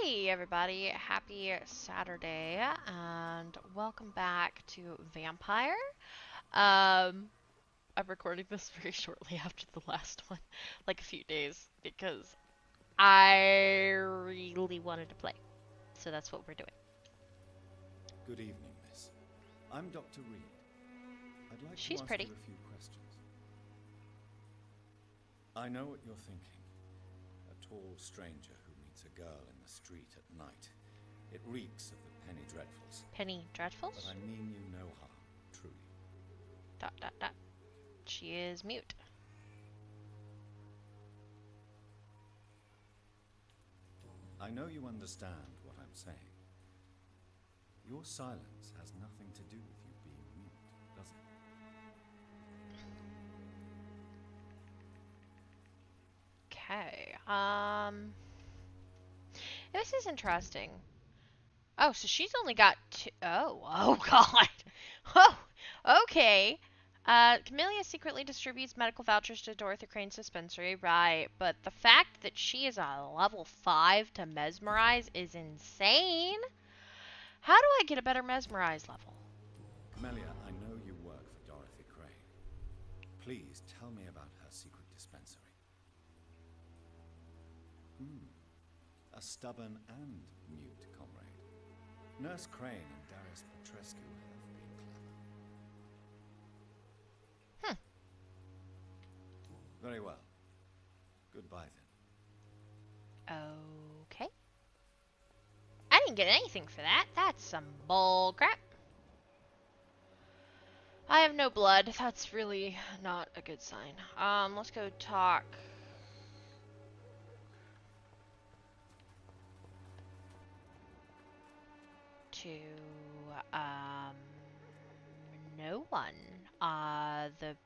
Hey everybody, happy Saturday and welcome back to Vampyr. I'm recording this very shortly after the last one, like a few days, because I really wanted to play. So that's what we're doing. Good evening, miss. I'm Dr. Reed. I'd like She's to ask pretty. you a few questions. I know what you're thinking. A tall stranger who meets a girl in the street at night. It reeks of the Penny Dreadfuls. Penny Dreadfuls? But I mean you no harm, truly. ... She is mute. I know you understand what I'm saying. Your silence has nothing to do with you being mute, does it? Okay, this is interesting. Oh, so she's only got two. Oh God. Oh, okay. Camellia secretly distributes medical vouchers to Dorothy Crane's dispensary, right? But the fact that she is a level 5 to mesmerize is insane. How do I get a better mesmerize level? Camellia, I know you work for Dorothy Crane. Please tell me about her secret dispensary. A stubborn and mute comrade. Nurse Crane and Darius Petrescu have been clever. Very well. Goodbye then. Okay. I didn't get anything for that. That's some bull crap. I have no blood. That's really not a good sign. Let's go talk. To, no one. The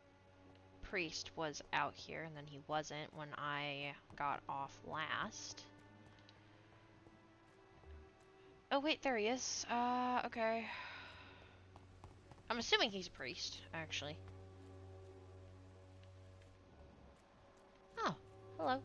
priest was out here, and then he wasn't when I got off last. Oh, wait, there he is. Okay. I'm assuming he's a priest, actually. Oh, hello.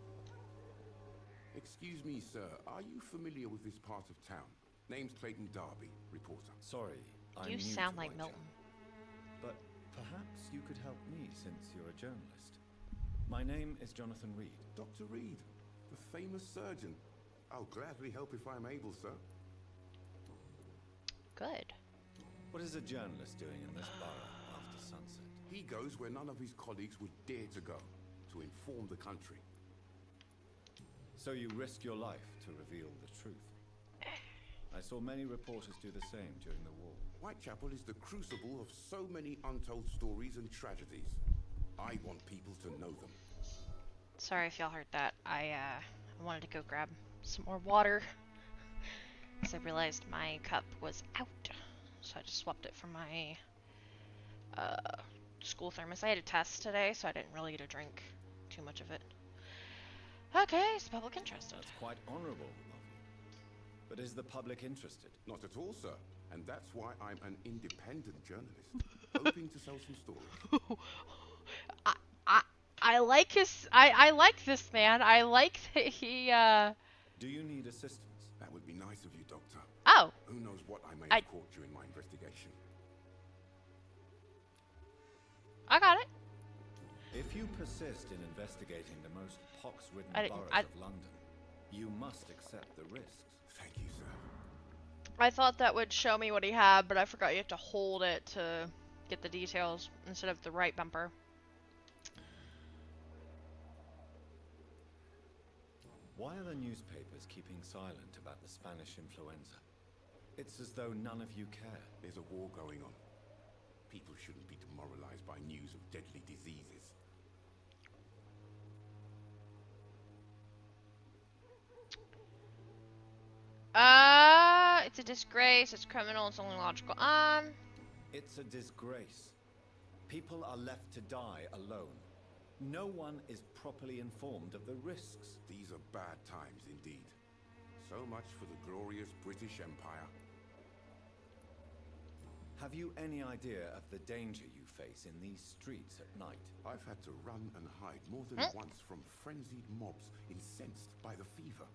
Excuse me, sir. Are you familiar with this part of town? Name's Clayton Darby, reporter. Sorry, I'm You new sound to like Whitechapel, Milton. but perhaps you could help me since you're a journalist. My name is Jonathan Reed. Dr. Reed, the famous surgeon. I'll gladly help if I'm able, sir. Good. What is a journalist doing in this borough after sunset? He goes where none of his colleagues would dare to go, to inform the country. So you risk your life to reveal the truth. I saw many reporters do the same during the war. Whitechapel is the crucible of so many untold stories and tragedies. I want people to know them. Sorry if y'all heard that. I wanted to go grab some more water, because I realized my cup was out. So I just swapped it for my school thermos. I had a test today, so I didn't really get to drink too much of it. Okay, is the public interested? That's quite honorable of you. But is the public interested? Not at all, sir. And that's why I'm an independent journalist, hoping to sell some stories. I like his. I like this man. I like that he. Do you need assistance? That would be nice of you, Doctor. Oh. Who knows what I may have caught during my investigation. I got it. If you persist in investigating the most pox-ridden I boroughs didn't- of London, you must accept the risks. Thank you, sir. I thought that would show me what he had, but I forgot you have to hold it to get the details instead of the right bumper. Why are the newspapers keeping silent about the Spanish influenza? It's as though none of you care. There's a war going on. People shouldn't be demoralized by news of deadly diseases. It's a disgrace, it's criminal, it's only logical. It's a disgrace. People are left to die alone. No one is properly informed of the risks. These are bad times indeed. So much for the glorious British Empire. Have you any idea of the danger you face in these streets at night? I've had to run and hide more than once from frenzied mobs incensed by the fever.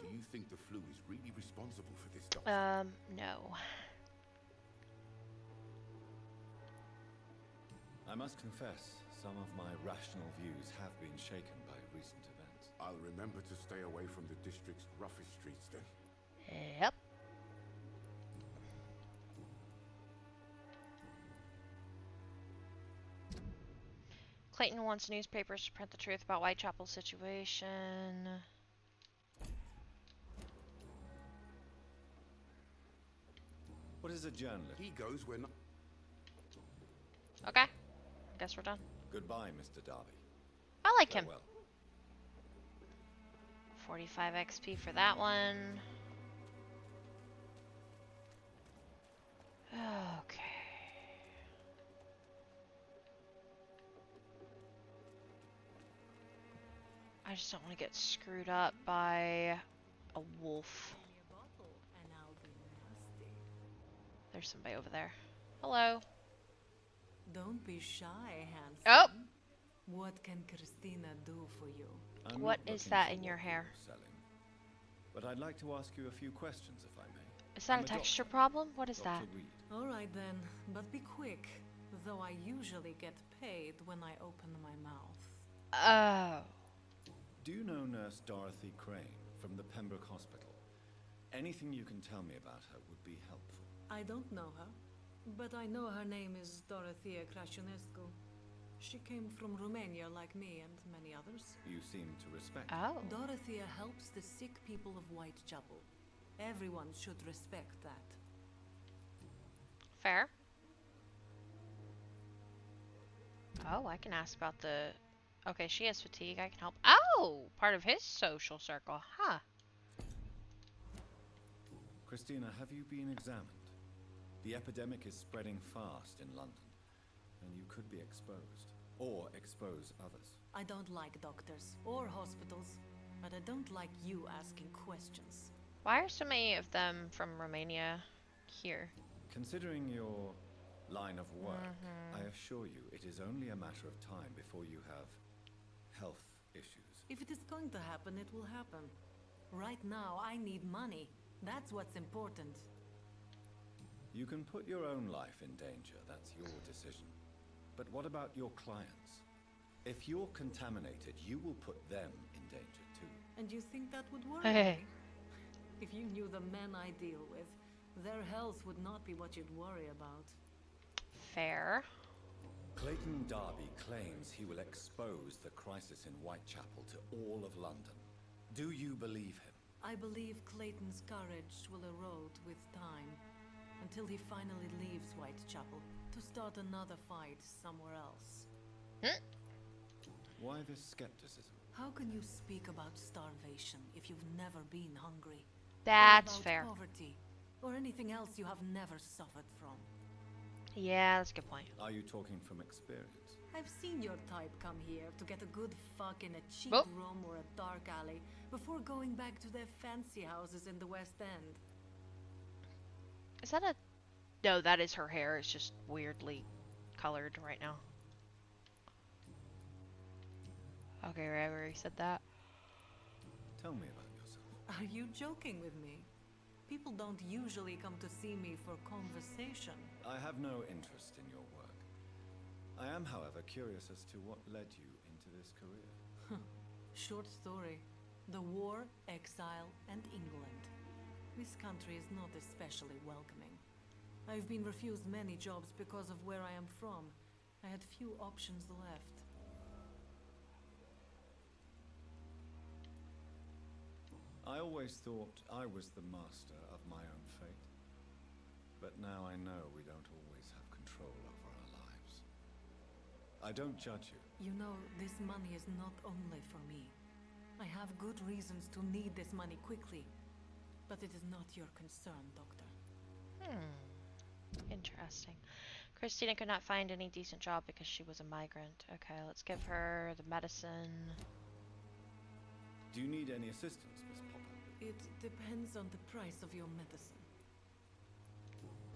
Do you think the flu is really responsible for this, Doctor? No. I must confess, some of my rational views have been shaken by recent events. I'll remember to stay away from the district's roughest streets then. Yep. Clayton wants newspapers to print the truth about Whitechapel's situation. What is a journalist? He goes where not. Okay. I guess we're done. Goodbye, Mr. Darby. I like him. Farewell. 45 XP for that one. Okay. I just don't want to get screwed up by a wolf. There's somebody over there. Hello. Don't be shy, handsome. Oh! What can Christina do for you? I'm What not is looking that for in your what hair? you're selling, but I'd like to ask you a few questions, if I may. Is that I'm a texture doctor, problem? What is that? Dr. Reed. All right then, but be quick. Though I usually get paid when I open my mouth. Oh. Do you know Nurse Dorothy Crane from the Pembroke Hospital? Anything you can tell me about her would be helpful. I don't know her, but I know her name is Dorothea Crăciunescu. She came from Romania like me and many others. You seem to respect her. Oh. Dorothea helps the sick people of Whitechapel. Everyone should respect that. Fair. Oh, I can ask about the... Okay, she has fatigue. I can help. Oh! Part of his social circle. Huh. Christina, have you been examined? The epidemic is spreading fast in London, and you could be exposed, or expose others. I don't like doctors or hospitals, but I don't like you asking questions. Why are so many of them from Romania here? Considering your line of work, I assure you it is only a matter of time before you have health issues. If it is going to happen, it will happen. Right now, I need money. That's what's important. You can put your own life in danger, that's your decision. But what about your clients? If you're contaminated, you will put them in danger too. And you think that would worry Hey. me? If you knew the men I deal with, their health would not be what you'd worry about. Fair. Clayton Darby claims he will expose the crisis in Whitechapel to all of London. Do you believe him? I believe Clayton's courage will erode with time, until he finally leaves Whitechapel to start another fight somewhere else. Why this skepticism? How can you speak about starvation if you've never been hungry? That's or about fair. poverty, or anything else you have never suffered from? Yeah, that's a good point. Are you talking from experience? I've seen your type come here to get a good fuck in a cheap Oh. room or a dark alley before going back to their fancy houses in the West End. Is that a... No, that is her hair. It's just weirdly colored right now. Okay, right where he said that. Tell me about yourself. Are you joking with me? People don't usually come to see me for conversation. I have no interest in your work. I am, however, curious as to what led you into this career. Short story. The war, exile, and England. This country is not especially welcoming. I've been refused many jobs because of where I am from. I had few options left. I always thought I was the master of my own fate. But now I know we don't always have control over our lives. I don't judge you. You know, this money is not only for me. I have good reasons to need this money quickly. But it is not your concern, Doctor. Interesting. Christina could not find any decent job because she was a migrant. Okay, let's give her the medicine. Do you need any assistance, Miss Popper? It depends on the price of your medicine.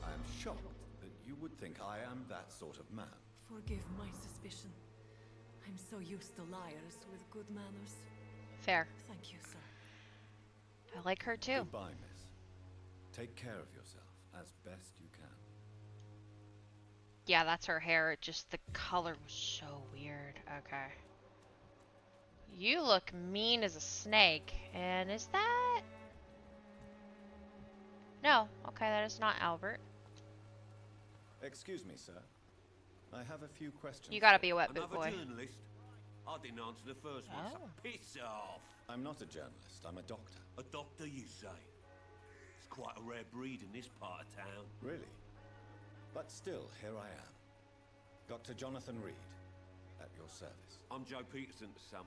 I am shocked that you would think I am that sort of man. Forgive my suspicion. I'm so used to liars with good manners. Fair. Thank you, sir. I like her too. Goodbye, miss. Take care of yourself as best you can. Yeah, that's her hair. It just, the color was so weird. Okay. You look mean as a snake. And is that... No. Okay, that is not Albert. Excuse me, sir. I have a few questions. You gotta for be a wet boot Another boy. journalist? I didn't answer the first one, so Oh. piss off. I'm not a journalist. I'm a doctor. A doctor, you say? It's quite a rare breed in this part of town. Really? But still, here I am. Dr. Jonathan Reed, at your service. I'm Joe Peterson to some,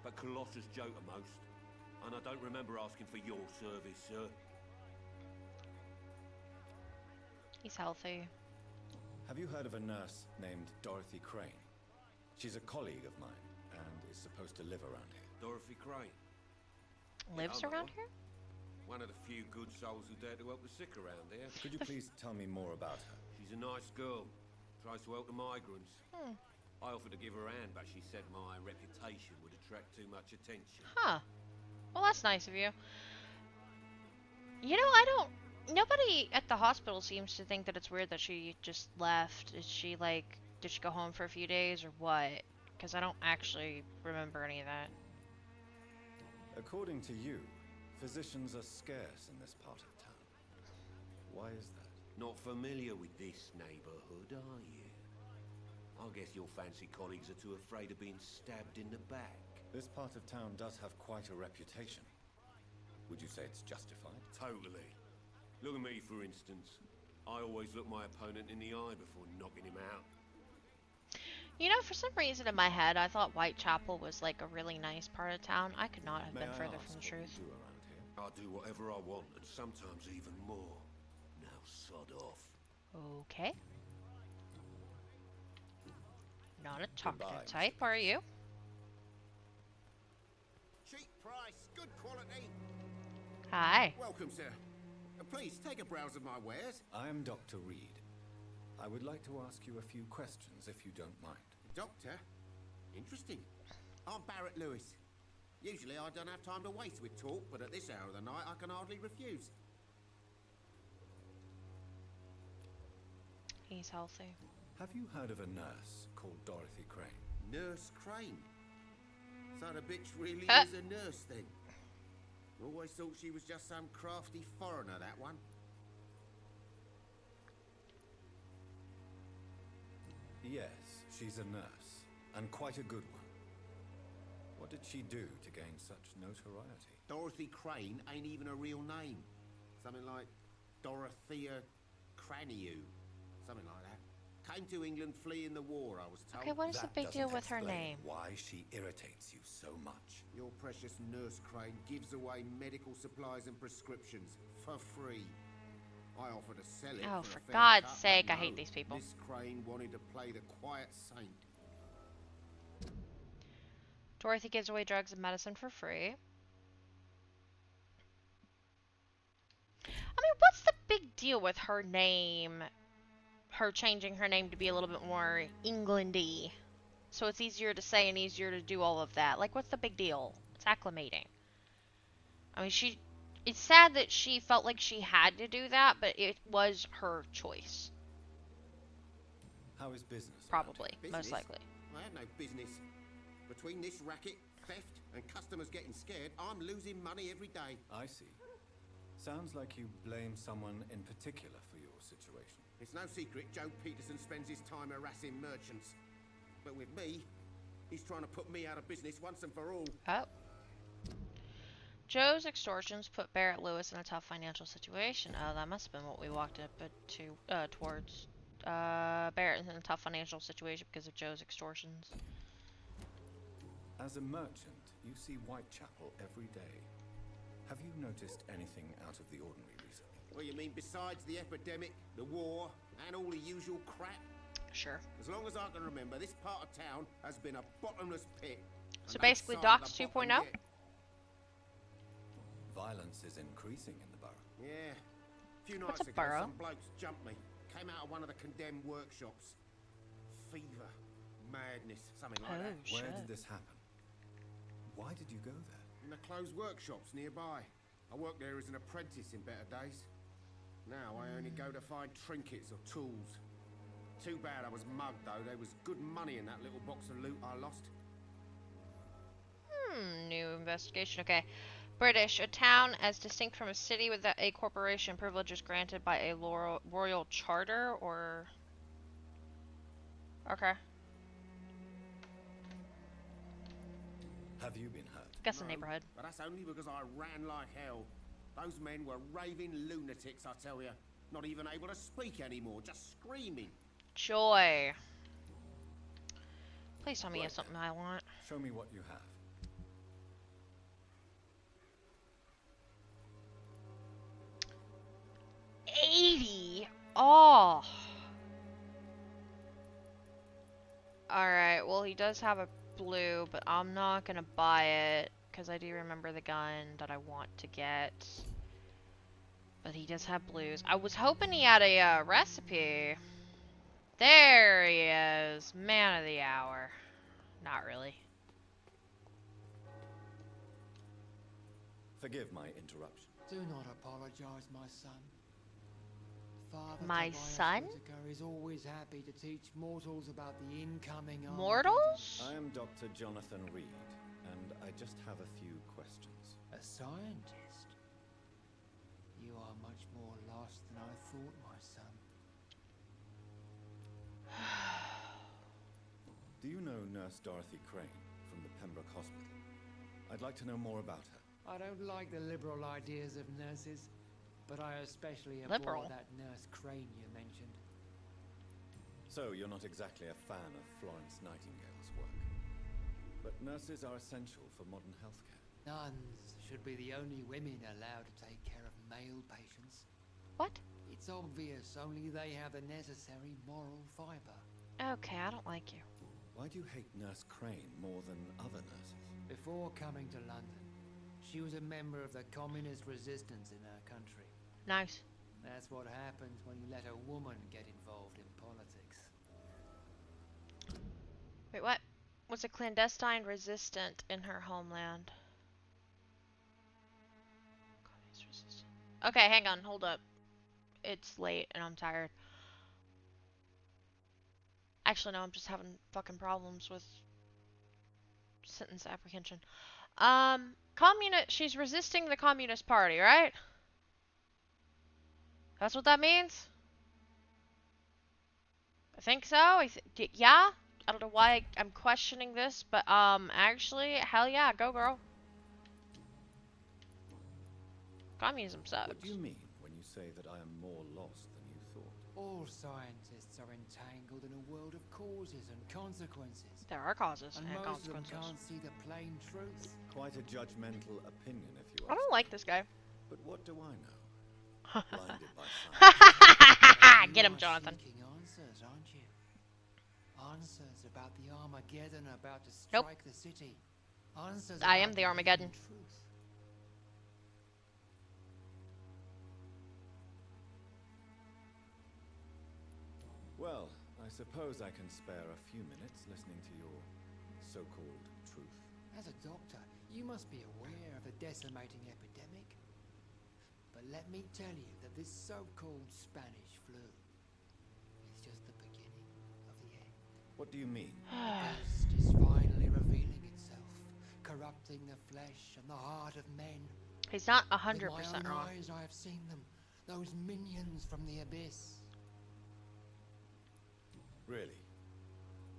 but Colossus Joe to most. And I don't remember asking for your service, sir. He's healthy. Have you heard of a nurse named Dorothy Crane? She's a colleague of mine and is supposed to live around here. Dorothy Crane. Lives I know around her. here? One of the few good souls who dare to help the sick around here. Could you please tell me more about her? She's a nice girl. Tries to help the migrants. Hmm. I offered to give her a hand, but she said my reputation would attract too much attention. Huh. Well, that's nice of you. You know, I don't... Nobody at the hospital seems to think that it's weird that she just left. Is she, like... Did she go home for a few days, or what? Because I don't actually remember any of that. According to you, physicians are scarce in this part of town. Why is that? Not familiar with this neighborhood, are you? I guess your fancy colleagues are too afraid of being stabbed in the back. This part of town does have quite a reputation. Would you say it's justified? Totally. Look at me, for instance. I always look my opponent in the eye before knocking him out. You know, for some reason in my head, I thought Whitechapel was, like, a really nice part of town. I could not have May been I further ask from the what you truth. do around here? I'll do whatever I want, and sometimes even more. Now sod off. Okay. Not a talkative Goodbye, type, are you? Cheap price, good quality. Hi. Welcome, sir. Please take a browse of my wares. I am Dr. Reed. I would like to ask you a few questions, if you don't mind. Doctor? Interesting. I'm Barrett Lewis. Usually I don't have time to waste with talk, but at this hour of the night I can hardly refuse. He's healthy. Have you heard of a nurse called Dorothy Crane? Nurse Crane. So the bitch really Uh. is a nurse then? Always thought she was just some crafty foreigner, that one. Yes, she's a nurse, and quite a good one. What did she do to gain such notoriety? Dorothy Crane ain't even a real name. Something like Dorothea Craniu. Something like that. Came to England fleeing the war, I was told. Okay, what is the That big deal doesn't with her explain name? why she irritates you so much. Your precious Nurse Crane gives away medical supplies and prescriptions for free. I offered to sell it Oh, for for a fair God's cut, but sake, I no. hate these people. Miss Crane wanted to play the quiet saint. Dorothy gives away drugs and medicine for free. I mean, what's the big deal with her name? Her changing her name to be a little bit more Englandy. So it's easier to say and easier to do all of that. Like, what's the big deal? It's acclimating. I mean, it's sad that she felt like she had to do that, but it was her choice. How is business? around Probably. here? Most Business? likely. I have no business. Between this racket, theft, and customers getting scared, I'm losing money every day. I see. Sounds like you blame someone in particular for your situation. It's no secret Joe Peterson spends his time harassing merchants. But with me, he's trying to put me out of business once and for all. Oh. Joe's extortions put Barrett Lewis in a tough financial situation. Oh, that must have been what we walked up towards. Barrett in a tough financial situation because of Joe's extortions. As a merchant, you see Whitechapel every day. Have you noticed anything out of the ordinary recently? Well, you mean besides the epidemic, the war, and all the usual crap? Sure. As long as I can remember, this part of town has been a bottomless pit. So And no basically sign of Doc's the 2.0? bottom yet. Violence is increasing in the borough. Yeah. A few What's nights a ago, borough? some blokes jumped me. Came out of one of the condemned workshops. Fever. Madness. Something like that. Oh, Where shit. did this happen? Why did you go there? In the closed workshops nearby. I worked there as an apprentice in better days. Now I only go to find trinkets or tools. Too bad I was mugged, though. There was good money in that little box of loot I lost. New investigation. Okay. British, a town as distinct from a city with a corporation, privileges granted by a royal charter, or... Okay. Have you been hurt? Guess a No, neighborhood. but that's only because I ran like hell. Those men were raving lunatics, I tell you. Not even able to speak anymore, just screaming. Joy. Please tell me you have Right. something I want. Show me what you have. $80. Oh. Alright, well he does have a blue, but I'm not gonna buy it, because I do remember the gun that I want to get. But he does have blues. I was hoping he had a recipe. There he is. Man of the hour. Not really. Forgive my interruption. Do not apologize, my son. Father My Tobias son? Whittaker is always happy to teach mortals about the incoming Armageddon. Mortals? I am Dr. Jonathan Reed, and I just have a few questions. A scientist? You are much more lost than I thought, my son. Do you know Nurse Dorothy Crane from the Pembroke Hospital? I'd like to know more about her. I don't like the liberal ideas of nurses, but I especially Liberal? abhor that Nurse Crane you mentioned. So, you're not exactly a fan of Florence Nightingale's work. But nurses are essential for modern healthcare. Nuns should be the only women allowed to take care of male patients. What? It's obvious only they have the necessary moral fiber. Okay, I don't like you. Why do you hate Nurse Crane more than other nurses? Before coming to London, she was a member of the communist resistance in her country. Nice. That's what happens when you let a woman get involved in politics. Wait, what? Was a clandestine resistant in her homeland? Communist resistant. Okay, hang on, hold up. It's late and I'm tired. Actually, no, I'm just having fucking problems with sentence apprehension. She's resisting the Communist Party, right? That's what that means? I think so. Yeah? I don't know why I'm questioning this, but, actually, hell yeah, go girl. Communism sucks. What do you mean when you say that I am more lost than you thought? All scientists are entangled in a world of causes and consequences. There are causes And and most of them consequences. can't see the plain truth. Quite a judgmental opinion, if you I ask don't like this guy. me. But what do I know? Blinded by science. Get You him, are Jonathan. seeking answers, aren't you? Answers about the Armageddon about to Nope. strike the city. Answers I about am the Armageddon. hidden truth. Well, I suppose I can spare a few minutes listening to your so-called truth. As a doctor, you must be aware of the decimating epidemic. But let me tell you that this so-called Spanish flu is just the beginning of the end. What do you mean? The beast is finally revealing itself, corrupting the flesh and the heart of men. He's not With 100% my own wrong. eyes, I have seen them, those minions from the abyss. Really?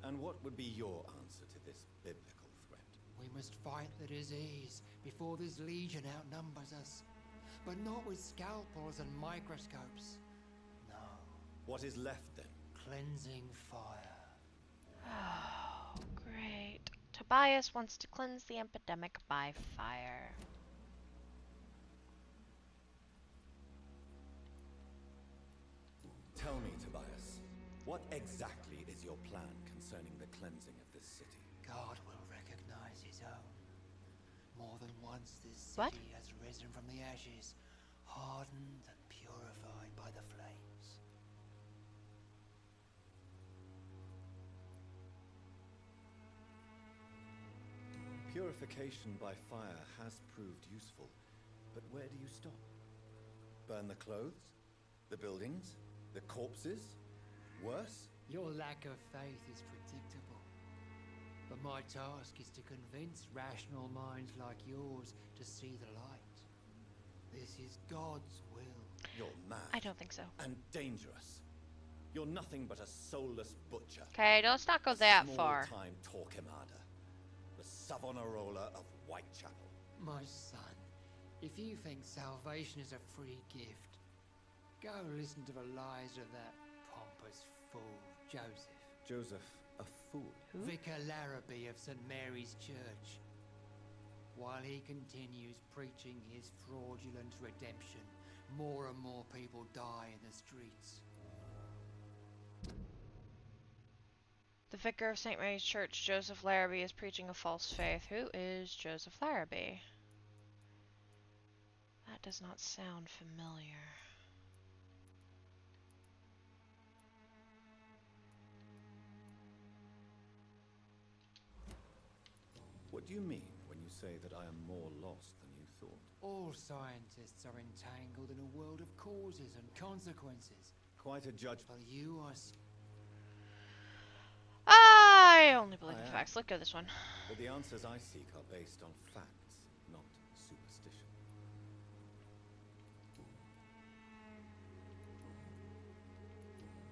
And what would be your answer to this biblical threat? We must fight the disease before this legion outnumbers us. But not with scalpels and microscopes. No, What is left then? cleansing fire. Oh, great. Tobias wants to cleanse the epidemic by fire. Tell me, Tobias, what exactly is your plan concerning the cleansing of this city? God will recognize his own. More than once this What? city has risen from the ashes, hardened and purified by the flames. Purification by fire has proved useful, But where do you stop? Burn the clothes? The buildings? The corpses? Worse? Your lack of faith is predictable. But my task is to convince rational minds like yours to see the light. This is God's will. You're mad. I don't think so. And dangerous. You're nothing but a soulless butcher. Okay, let's not go that far. Small-time Torquemada. The Savonarola of Whitechapel. My son, if you think salvation is a free gift, go listen to the lies of that pompous fool, Joseph. Joseph, a fool? Who? Vicar Larrabee of St. Mary's Church. While he continues preaching his fraudulent redemption, more and more people die in the streets. The vicar of St. Mary's Church, Joseph Larrabee, is preaching a false faith. Who is Joseph Larrabee? That does not sound familiar. What do you mean when you say that I am more lost than you thought? All scientists are entangled in a world of causes and consequences. Quite a judgment. Well, you are... I only believe I in am. facts. Let's go this one. But the answers I seek are based on facts, not superstition.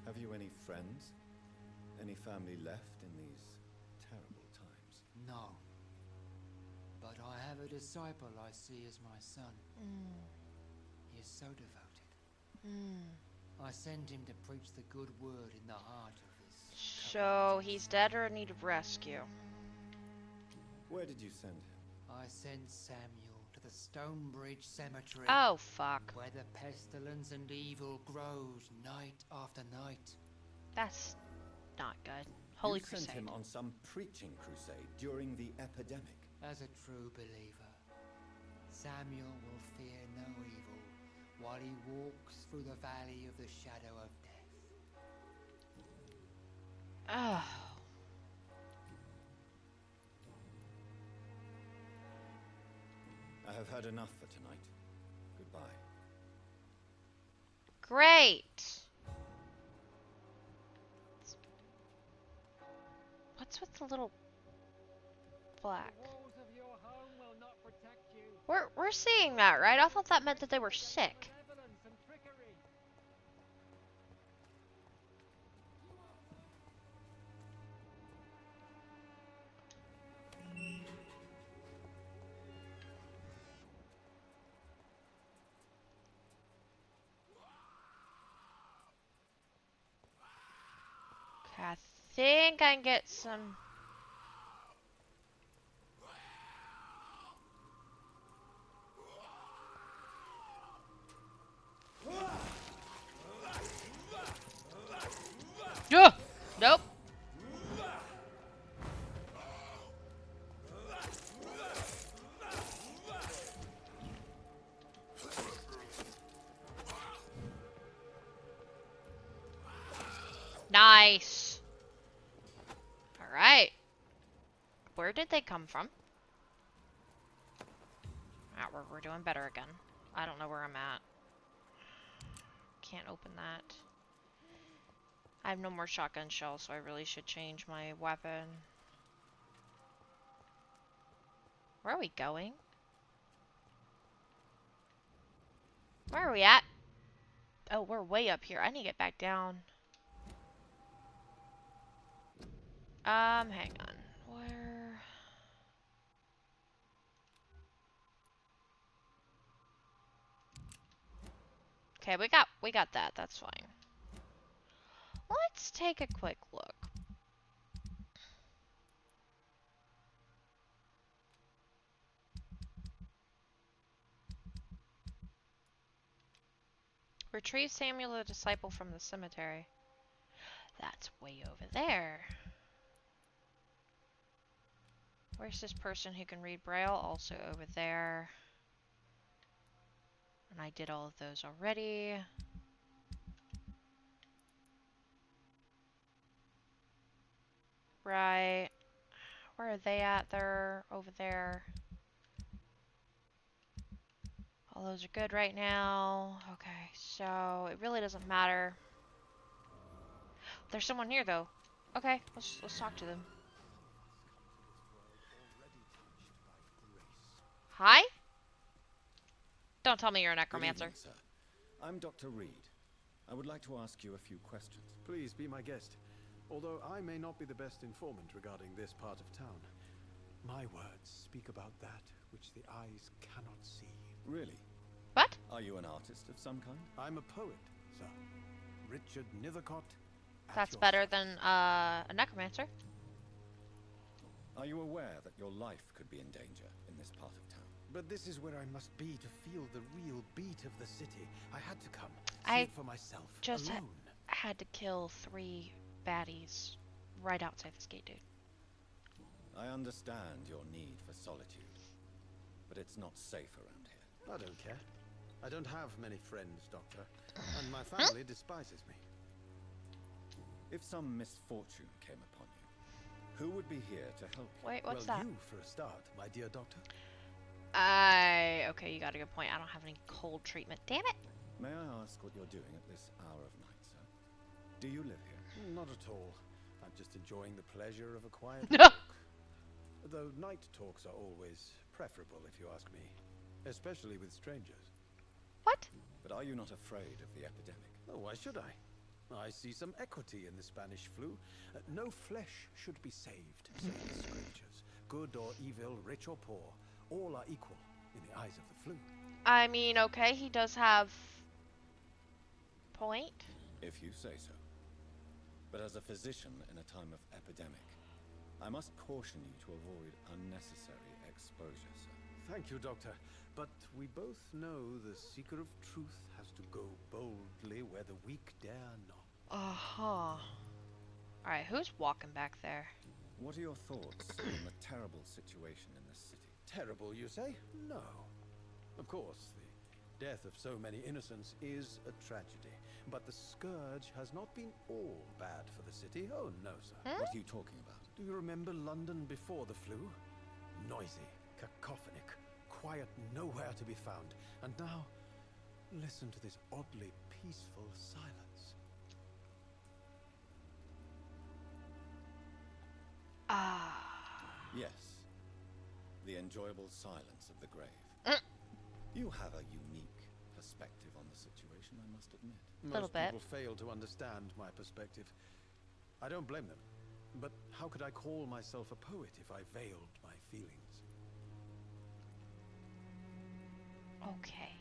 Have you any friends? Any family left in these terrible times? No. But I have a disciple I see as my son. He is so devoted. I send him to preach the good word in the heart of this. So, he's dead or in need of rescue? Where did you send him? I sent Samuel to the Stonebridge Cemetery. Oh, fuck. Where the pestilence and evil grows night after night. That's not good. Holy you Crusade. sent him on some preaching crusade during the epidemic. As a true believer, Samuel will fear no evil while he walks through the valley of the shadow of death. Oh. I have had enough for tonight. Goodbye. Great. What's with the little black? The walls of your home will not protect you. We're seeing that, right? I thought that meant that they were sick. Malevolence and trickery. Okay, I think I can get some. Yeah. Nope. Nice. All right. Where did they come from? Ah, we're doing better again. I don't know where I'm at. Can't open that. I have no more shotgun shells, so I really should change my weapon. Where are we going? Where are we at? Oh, we're way up here. I need to get back down. Hang on. Where? Okay, we got that. That's fine. Let's take a quick look. Retrieve Samuel the disciple from the cemetery. That's way over there. Where's this person who can read Braille? Also over there. And I did all of those already. Right. Where are they at? They're over there. All those are good right now. Okay, so it really doesn't matter. There's someone here though. Okay, let's talk to them. Hi? Don't tell me you're a Good necromancer. evening, sir. I'm Dr. Reed. I would like to ask you a few questions. Please be my guest. Although I may not be the best informant regarding this part of town, my words speak about that which the eyes cannot see. Really? What? Are you an artist of some kind? I'm a poet, sir. Richard Nethercott. at That's your better service. than a necromancer. Are you aware that your life could be in danger in this part of town? But this is where I must be to feel the real beat of the city. I had to come. I See it for myself. just alone. had to kill 3 baddies right outside this gate, dude. I understand your need for solitude, but it's not safe around here. I don't care. I don't have many friends, Doctor, and my family despises me. If some misfortune came upon you, who would be here to help you? Wait, what's well, that? you for a start, my dear Doctor. Okay, you got a good point. I don't have any cold treatment. Damn it. May I ask what you're doing at this hour of night, sir? Do you live here? Not at all. I'm just enjoying the pleasure of a quiet walk. Though night talks are always preferable, if you ask me. Especially with strangers. What? But are you not afraid of the epidemic? Oh, why should I? I see some equity in the Spanish flu. No flesh should be saved, say the scriptures. Good or evil, rich or poor, all are equal in the eyes of the flu. I mean, okay, he does have point. If you say so. But as a physician in a time of epidemic, I must caution you to avoid unnecessary exposure, sir. Thank you, Doctor. But we both know the seeker of truth has to go boldly where the weak dare not. Uh-huh. Alright, who's walking back there? What are your thoughts on the terrible situation in this city? Terrible, you say? No. Of course, the death of so many innocents is a tragedy. But the scourge has not been all bad for the city. Oh, no, sir. What are you talking about? Do you remember London before the flu? Noisy, cacophonic, quiet nowhere to be found. And now, listen to this oddly peaceful silence. Ah. Yes. The enjoyable silence of the grave. Mm. You have a unique perspective on the situation, I must admit. Little Most bit. people fail to understand my perspective. I don't blame them. But how could I call myself a poet if I veiled my feelings? Okay.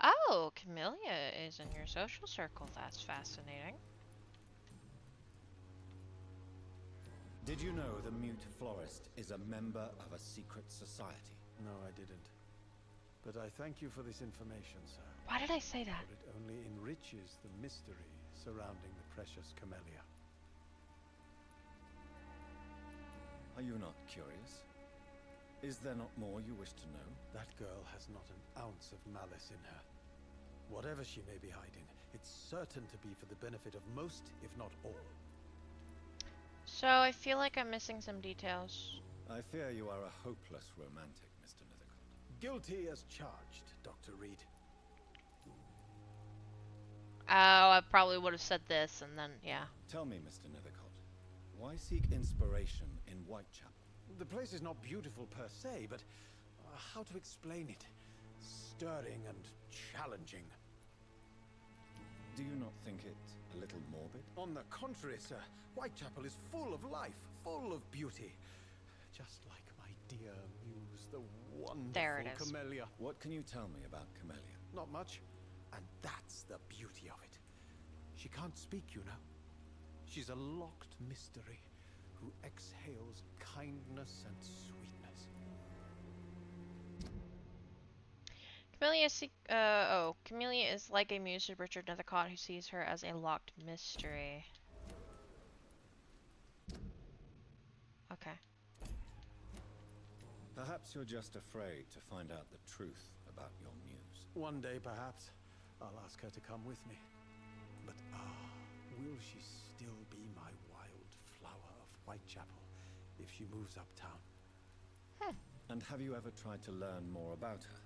Oh, Camellia is in your social circle. That's fascinating. Did you know the mute florist is a member of a secret society? No, I didn't. But I thank you for this information, sir. Why did I say that? For it only enriches the mystery surrounding the precious camellia. Are you not curious? Is there not more you wish to know? That girl has not an ounce of malice in her. Whatever she may be hiding, it's certain to be for the benefit of most, if not all. So I feel like I'm missing some details. I fear you are a hopeless romantic, Mr. Nethercott. Guilty as charged, Dr. Reed. Oh, I probably would have said this and then, yeah. Tell me, Mr. Nethercott, why seek inspiration in Whitechapel? The place is not beautiful per se, but how to explain it? Stirring and challenging. Do you not think it a little morbid? On the contrary, sir, Whitechapel is full of life, full of beauty. Just like my dear muse, the wonderful There it is. camellia. What can you tell me about Camellia? Not much, and that's the beauty of it. She can't speak, you know. She's a locked mystery who exhales kindness and sweetness. Camellia is like a muse to Richard Nethercott, who sees her as a locked mystery. Okay. Perhaps you're just afraid to find out the truth about your muse. One day, perhaps, I'll ask her to come with me. But will she still be my wild flower of Whitechapel if she moves uptown? And have you ever tried to learn more about her?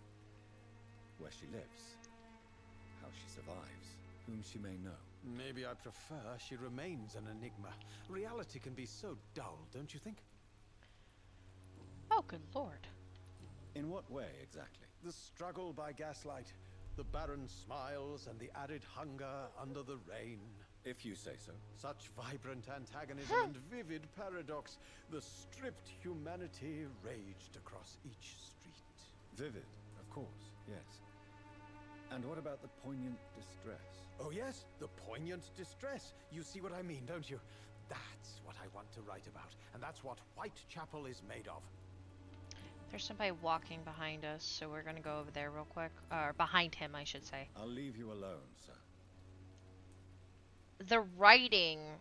Where she lives? How she survives? Whom she may know? Maybe I prefer she remains an enigma. Reality can be so dull, don't you think? Oh, good lord. In what way, exactly? The struggle by gaslight, the barren smiles and the added hunger under the rain. If you say so. Such vibrant antagonism and vivid paradox. The stripped humanity raged across each street. Vivid, of course, yes. And what about the poignant distress? Oh yes, the poignant distress. You see what I mean, don't you? That's what I want to write about, and that's what Whitechapel is made of. There's somebody walking behind us, so we're gonna go over there real quick. Or behind him, I should say. I'll leave you alone, sir. The writing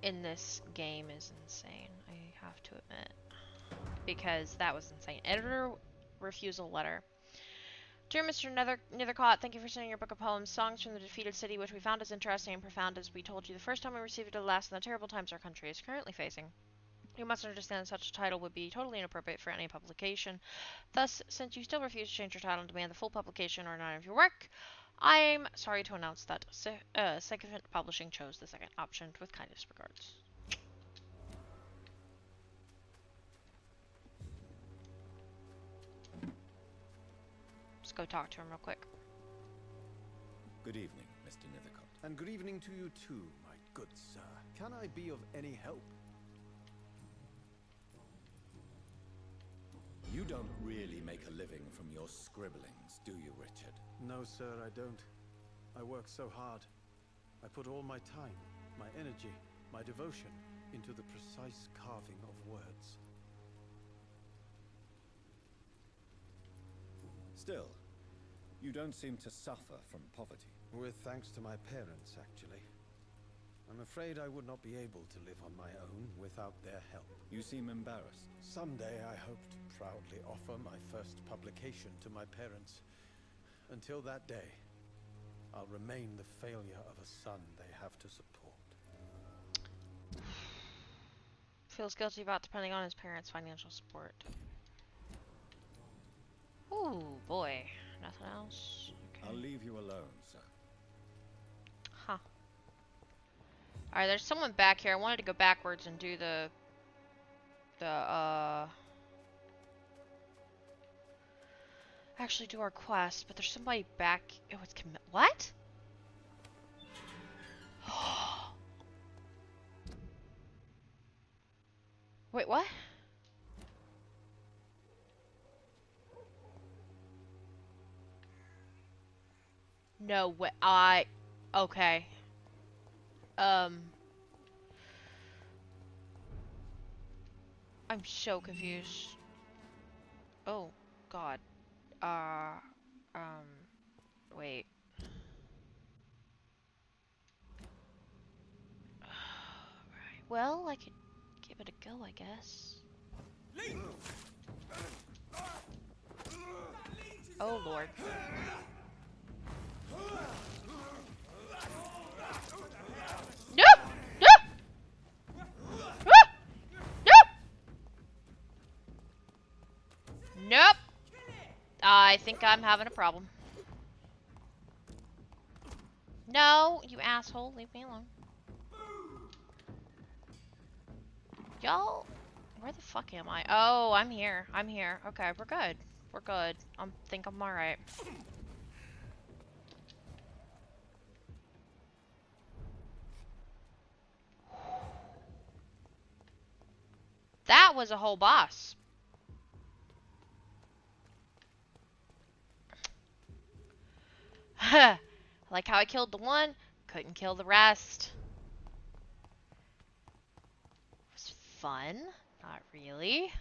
in this game is insane, I have to admit. Because that was insane. Editor refusal letter. Dear Mr. Nethercott, thank you for sending your book of poems, Songs from the Defeated City, which we found as interesting and profound as we told you the first time we received it to last in the terrible times our country is currently facing. You must understand such a title would be totally inappropriate for any publication. Thus, since you still refuse to change your title and demand the full publication or none of your work, I'm sorry to announce that Sycophant Publishing chose the second option. With kindest regards. Let's go talk to him real quick. Good evening, Mr. Nethercott. And good evening to you too, my good sir. Can I be of any help? You don't really make a living from your scribblings, do you, Richard? No, sir, I don't. I work so hard. I put all my time, my energy, my devotion into the precise carving of words. Still, you don't seem to suffer from poverty. With thanks to my parents, actually. I'm afraid I would not be able to live on my own without their help. You seem embarrassed. Someday I hope to proudly offer my first publication to my parents. Until that day, I'll remain the failure of a son they have to support. Feels guilty about depending on his parents' financial support. Ooh, boy. Nothing else? Okay. I'll leave you alone, sir. Huh. Alright, there's someone back here. I wanted to go backwards and do actually do our quest, but there's somebody back. Oh, it's what? Wait, what? No way. Okay. I'm so confused. Oh, God. Wait. Right. Well, I could give it a go, I guess. Oh, Lord. No! No! No! Nope. I think I'm having a problem. No, you asshole. Leave me alone. Y'all, where the fuck am I? Oh, I'm here. I'm here. Okay, we're good. We're good. I think I'm alright. That was a whole boss. Like how I killed the one, couldn't kill the rest. It was fun. Not really.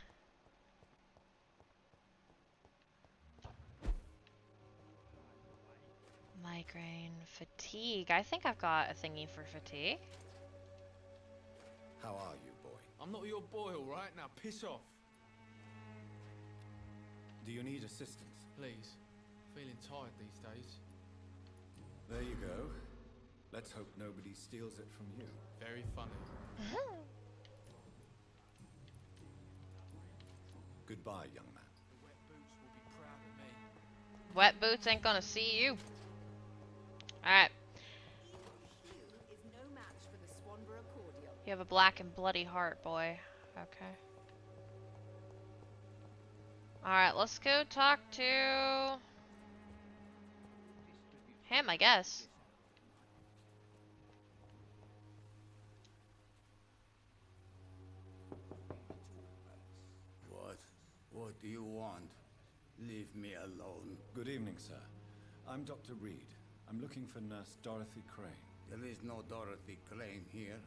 Migraine, fatigue. I think I've got a thingy for fatigue. How are you, boy? I'm not your boy, alright? Now piss off. Do you need assistance? Please. Feeling tired these days. There you go. Let's hope nobody steals it from you. Very funny. Goodbye, young man. The wet boots will be proud of me. Wet boots ain't gonna see you. Alright. Is no match for the Swanborough cordial. You have a black and bloody heart, boy. Okay. Alright, let's go talk to him, I guess. What do you want? Leave me alone. Good evening, sir. I'm Dr. Reed. I'm looking for Nurse Dorothy Crane. There is no Dorothy Crane here.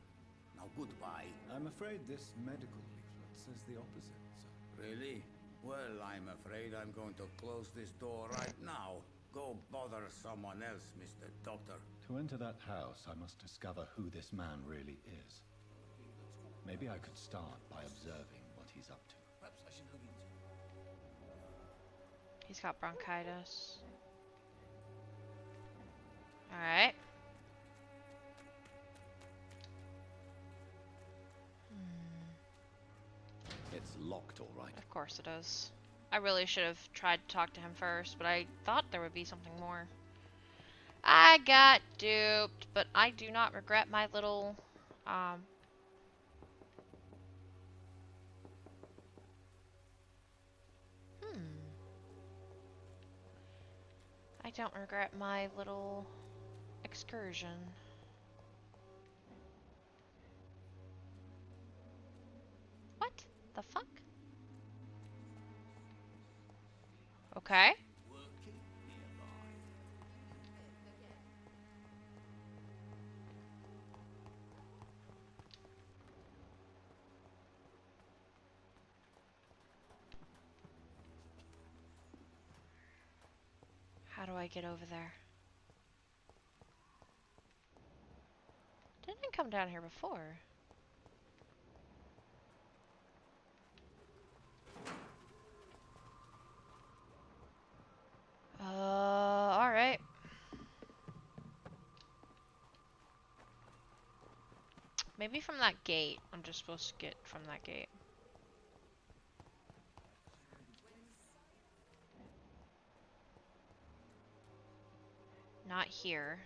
Now goodbye. I'm afraid this medical leaflet says the opposite, sir. Really? Well, I'm afraid I'm going to close this door right now. Go bother someone else, Mr. Doctor. To enter that house, I must discover who this man really is. Maybe I could start by observing what he's up to. Perhaps I should look into it. He's got bronchitis. Alright. It's locked, all right. Of course it is. I really should have tried to talk to him first, but I thought there would be something more. I got duped, but I do not regret my little, I don't regret my little excursion. What the fuck? Okay. How do I get over there? Didn't I come down here before? Alright. Maybe from that gate. I'm just supposed to get from that gate. Not here.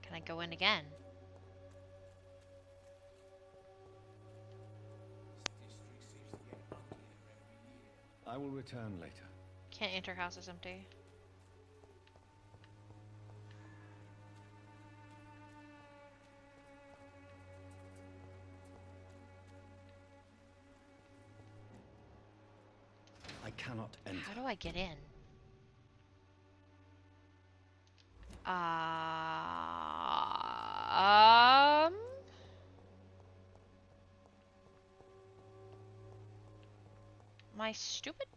Can I go in again? I will return later. Can't enter, house is empty. I cannot enter. How do I get in? My stupid.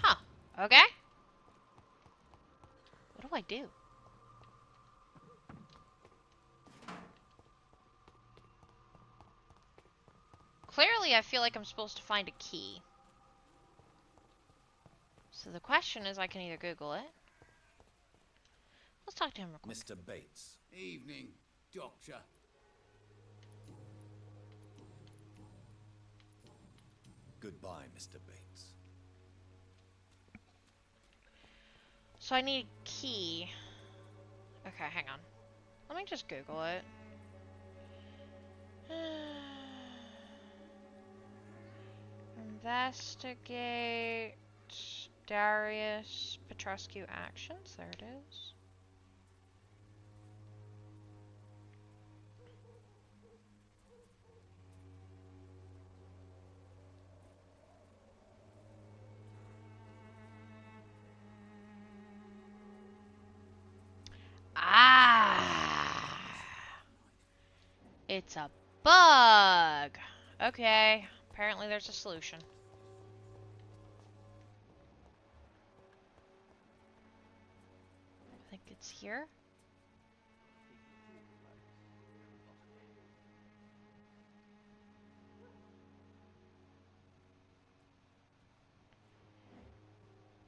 Huh. Okay. What do I do? Clearly, I feel like I'm supposed to find a key. So the question is, I can either Google it. Let's talk to him real quick. Mr. Bates. Evening, Doctor. Goodbye, Mr. Bates. So I need a key. Okay, hang on. Let me just Google it. Investigate Darius Petrescu actions. There it is. Ah! It's a bug! Okay, apparently there's a solution. I think it's here?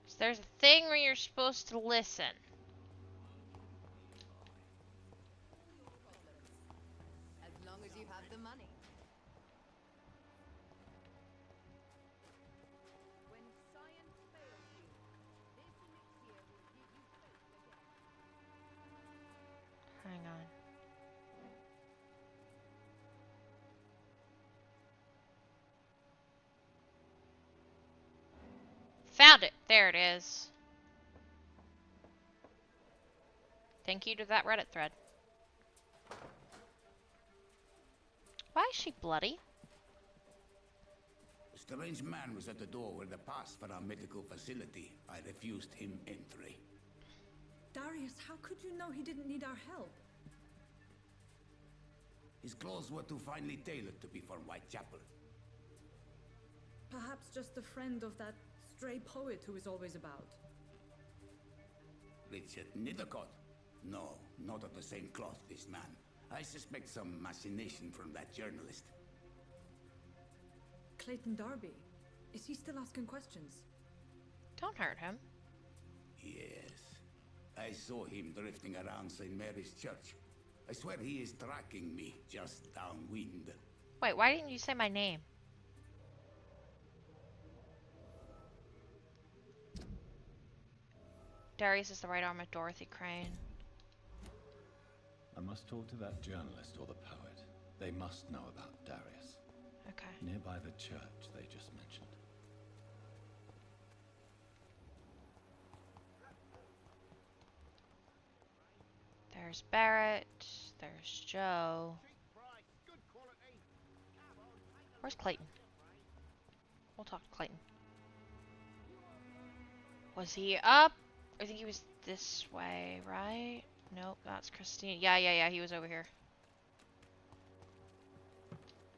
So there's a thing where you're supposed to listen. As long as you have the money. When science fails you, this elixir will give you hope again. Hang on. Found it. There it is. Thank you to that Reddit thread. Why is she bloody? A strange man was at the door with a pass for our medical facility. I refused him entry. Darius, how could you know he didn't need our help? His clothes were too finely tailored to be for Whitechapel. Perhaps just a friend of that stray poet who is always about. Richard Nethercott? No, not of the same cloth, this man. I suspect some machination from that journalist. Clayton Darby. Is he still asking questions? Don't hurt him. Yes. I saw him drifting around St. Mary's Church. I swear he is tracking me just downwind. Wait, why didn't you say my name? Darius is the right arm of Dorothy Crane. I must talk to that journalist or the poet. They must know about Darius. Okay. Nearby the church they just mentioned. There's Barrett. There's Joe. Where's Clayton? We'll talk to Clayton. Was he up? I think he was this way, right? Nope, that's Christine. Yeah, he was over here.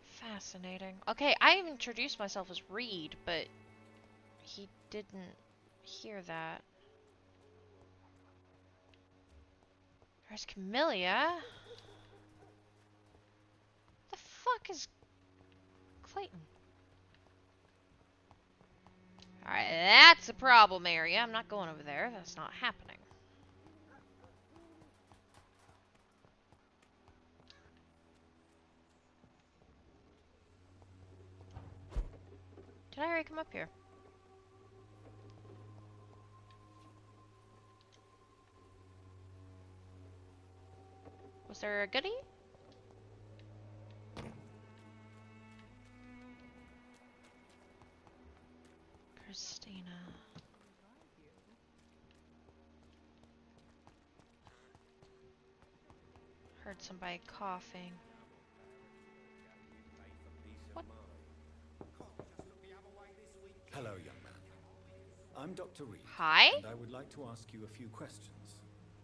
Fascinating. Okay, I introduced myself as Reed, but he didn't hear that. There's Camellia. The fuck is Clayton? Alright, that's a problem area. I'm not going over there. That's not happening. Did I already come up here? Was there a goodie? Christina. Heard somebody coughing. What? Hello, young man. I'm Dr. Reed. Hi? And I would like to ask you a few questions.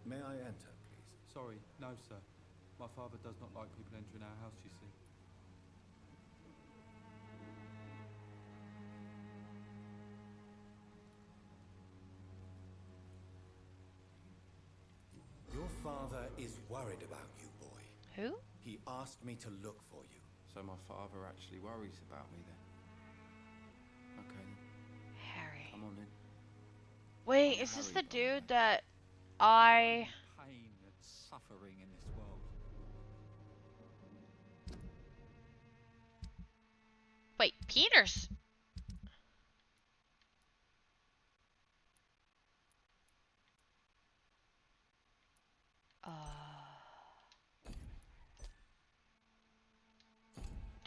May I enter, please? Sorry, no, sir. My father does not like people entering our house, you see. Your father is worried about you, boy. Who? He asked me to look for you. So my father actually worries about me then? Okay then, Harry. come on then. Wait, is this the dude that I... Pain and suffering in this world. Wait, Peter's...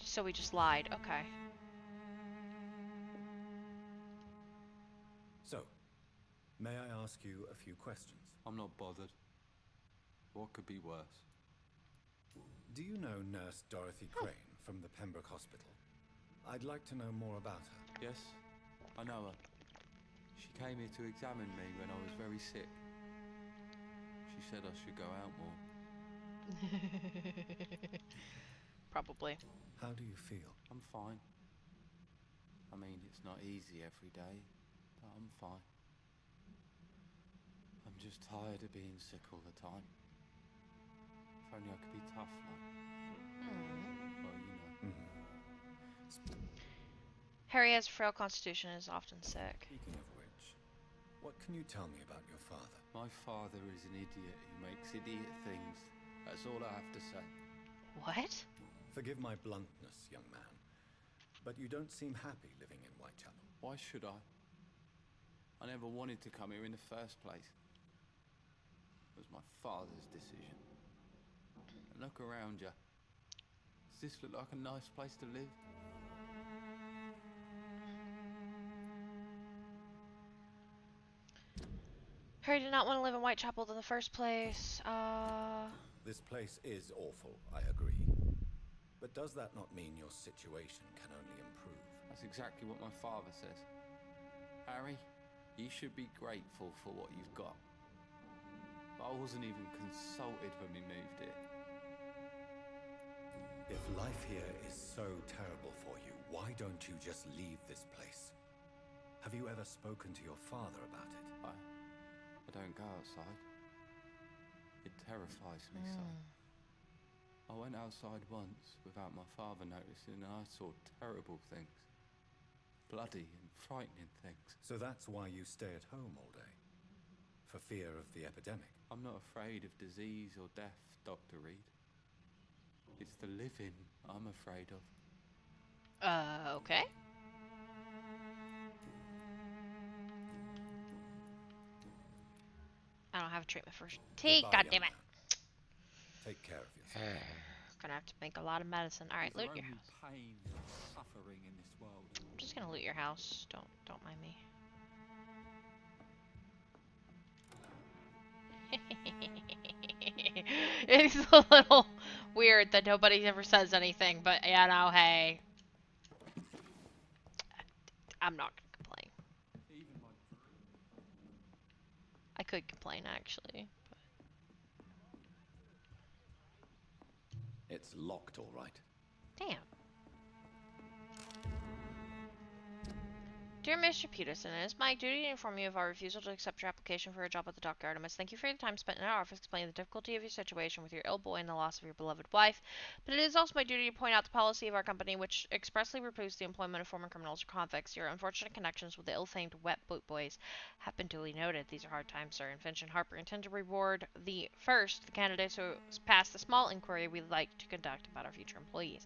So we just lied. Okay. So, may I ask you a few questions? I'm not bothered. What could be worse? Do you know Nurse Dorothy Crane from the Pembroke Hospital? I'd like to know more about her. Yes, I know her. She came here to examine me when I was very sick. She said I should go out more. Probably. How do you feel? I'm fine. I mean, it's not easy every day, but I'm fine. I'm I'm just tired of being sick all the time. If only I could be tough, like. Well, you know. Harry has a frail constitution and is often sick. Speaking of which, what can you tell me about your father? My father is an idiot who makes idiot things. That's all I have to say. What? Forgive my bluntness, young man, but you don't seem happy living in Whitechapel. Why should I? I never wanted to come here in the first place. It was my father's decision. And look around you. Does this look like a nice place to live? Harry did not want to live in Whitechapel in the first place. This place is awful, I agree. But does that not mean your situation can only improve? That's exactly what my father says. Harry, you should be grateful for what you've got. But I wasn't even consulted when we moved here. If life here is so terrible for you, why don't you just leave this place? Have you ever spoken to your father about it? I don't go outside. It terrifies me so. I went outside once without my father noticing and I saw terrible things. Bloody and frightening things. So that's why you stay at home all day? For fear of the epidemic? I'm not afraid of disease or death, Dr. Reed. It's the living I'm afraid of. Okay. I don't have a treatment for tea. Goodbye, God damn young it. man. Take care of yourself. Gonna have to make a lot of medicine. All right, There's loot your only house. pain and suffering in this world. I'm just gonna loot your house. Don't mind me. It's a little weird that nobody ever says anything, but you know, hey, I'm not gonna complain. I could complain actually. It's locked, all right. Damn. Dear Mr. Peterson, it is my duty to inform you of our refusal to accept your application for a job at the Dockyard. I must thank you for your time spent in our office explaining the difficulty of your situation with your ill boy and the loss of your beloved wife. But it is also my duty to point out the policy of our company, which expressly reproves the employment of former criminals or convicts. Your unfortunate connections with the ill-famed wet boot boys have been duly noted. These are hard times, sir, and Finch and Harper intend to reward the candidates who pass the small inquiry we'd like to conduct about our future employees.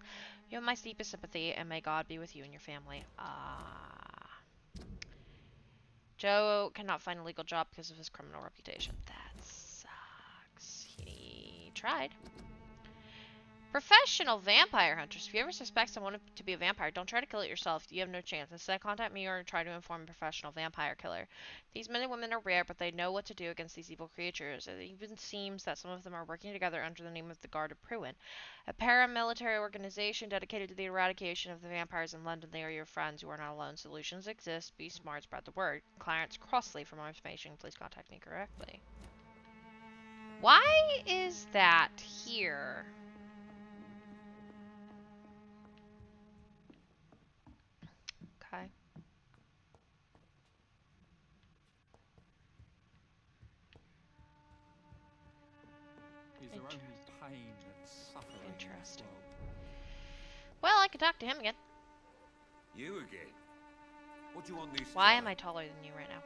You have my deepest sympathy, and may God be with you and your family. Joe cannot find a legal job because of his criminal reputation. That sucks. He tried. Professional vampire hunters. If you ever suspect someone to be a vampire, don't try to kill it yourself. You have no chance. Instead, contact me or try to inform a professional vampire killer. These men and women are rare, but they know what to do against these evil creatures. It even seems that some of them are working together under the name of the Guard of Pruin, a paramilitary organization dedicated to the eradication of the vampires in London. They are your friends. You are not alone. Solutions exist. Be smart. Spread the word. Clarence Crossley. For more information, please contact me directly. Why is that here? Okay. Is there only pain and suffering in this Interesting. world? Well, I could talk to him again. You again? What do you want this Why time? am I taller than you right now?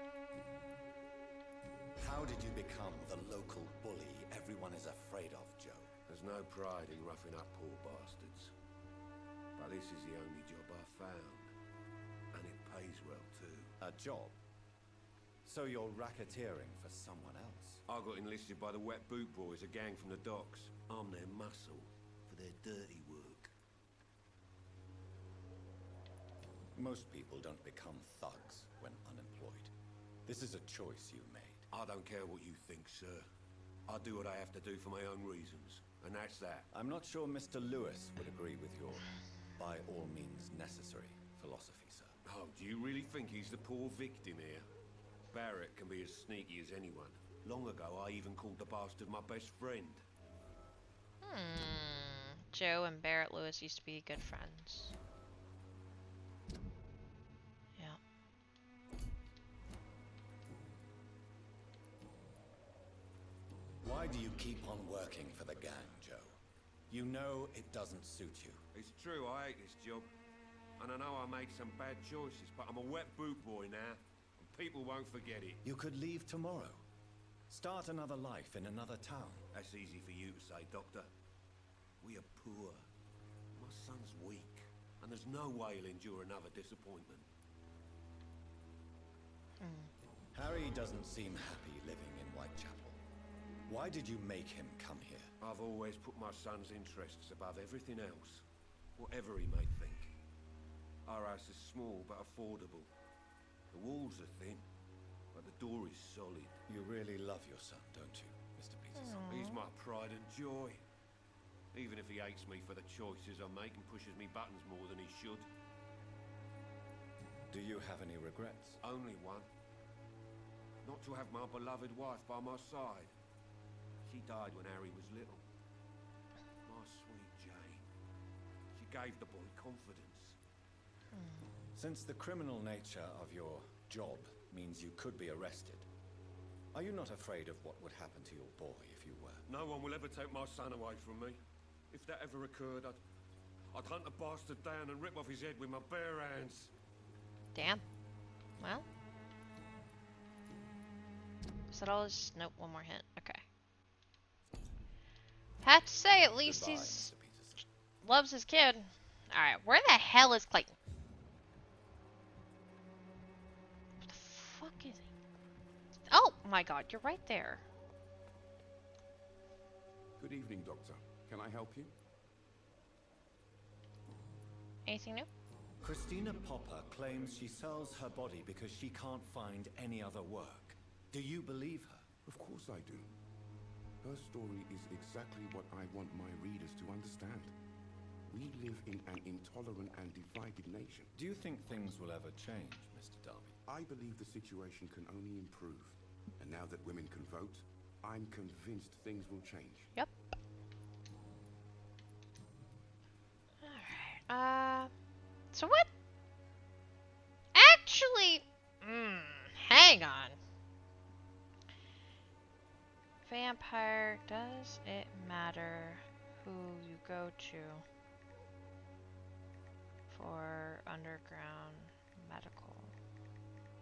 How did you become the local bully everyone is afraid of, Joe? There's no pride in roughing up poor bastards. But this is the only job I found. And it pays well, too. A job? So you're racketeering for someone else? I got enlisted by the Wet Boot Boys, a gang from the docks. I'm their muscle for their dirty work. Most people don't become thugs when unemployed. This is a choice you made. I don't care what you think, sir. I do what I have to do for my own reasons. And that's that. I'm not sure Mr. Lewis would agree with your by all means necessary philosophy, sir. Oh, do you really think he's the poor victim here? Barrett can be as sneaky as anyone. Long ago, I even called the bastard my best friend. Joe and Barrett Lewis used to be good friends. Yeah. Why do you keep on working for the gang, Joe? You know it doesn't suit you. It's true, I hate this job. And I know I made some bad choices, but I'm a wet boot boy now, and people won't forget it. You could leave tomorrow. Start another life in another town. That's easy for you to say, Doctor. We are poor. My son's weak, and there's no way he'll endure another disappointment. Harry doesn't seem happy living in Whitechapel. Why did you make him come here? I've always put my son's interests above everything else, whatever he may think. Our house is small but affordable. The walls are thin, but the door is solid. You really love your son, don't you, Mr. Peterson? He's my pride and joy. Even if he hates me for the choices I make and pushes me buttons more than he should. Do you have any regrets? Only one. Not to have my beloved wife by my side. She died when Harry was little. My sweet Jane. She gave the boy confidence. Since the criminal nature of your job means you could be arrested, are you not afraid of what would happen to your boy if you were? No one will ever take my son away from me. If that ever occurred, I'd hunt the bastard down and rip off his head with my bare hands. Damn. Well. Is that all his... Nope, one more hint. Okay. Have to say, at least Goodbye, he's... Mr. Peterson. loves his kid. Alright, where the hell is Clayton? What the fuck is he? Oh my god, you're right there. Good evening, Doctor. Can I help you? Anything new? Christina Popper claims she sells her body because she can't find any other work. Do you believe her? Of course I do. Her story is exactly what I want my readers to understand. We live in an intolerant and divided nation. Do you think things will ever change, Mr. Darby? I believe the situation can only improve. And now that women can vote, I'm convinced things will change. Yep. Alright, so what? Actually, hang on. Vampire, does it matter who you go to for underground medical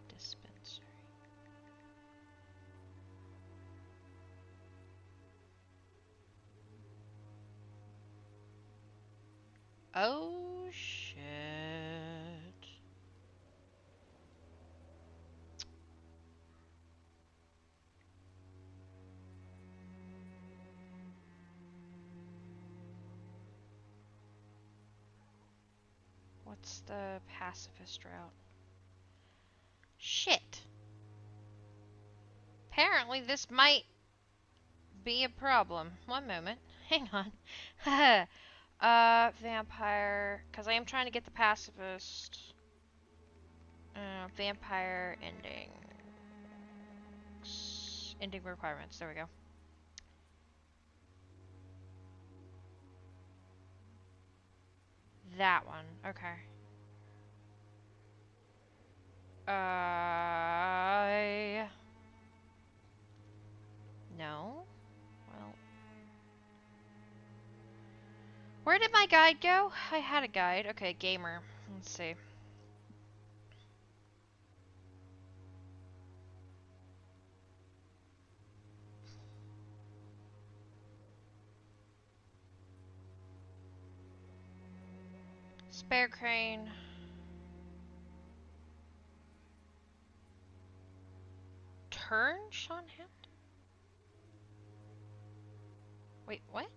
dispensary? Oh shit. What's the pacifist route? Shit. Apparently this might be a problem. One moment. Hang on. Vampire, because I am trying to get the pacifist. Vampire ending. Ending requirements. There we go. That one. Okay. No. Well. Where did my guide go? I had a guide. Okay, gamer. Let's see. Spare crane. Turn Sean Hampton? Wait, what?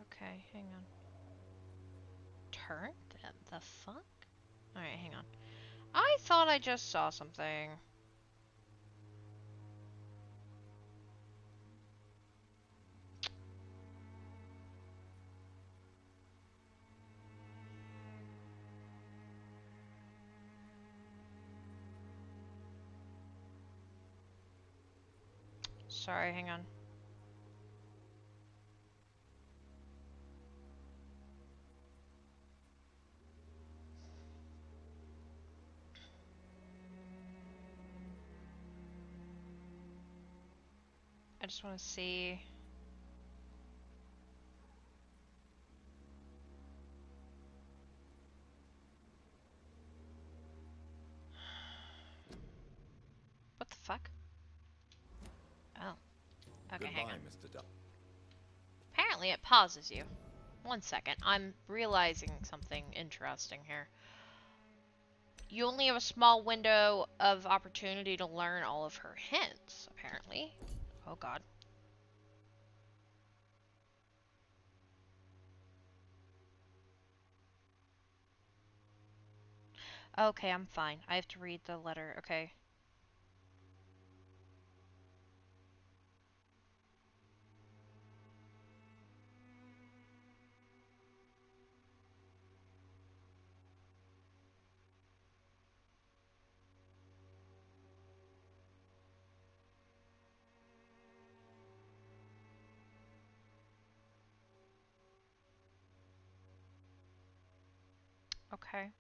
Okay, hang on. Turn? The fuck? Alright, hang on. I thought I just saw something. Sorry, hang on. I just want to see. the fuck? Oh. Okay, hang Goodbye, on. Mr. Duck. Apparently it pauses you. One second. I'm realizing something interesting here. You only have a small window of opportunity to learn all of her hints, apparently. Oh god. Okay, I'm fine. I have to read the letter. Okay. Okay.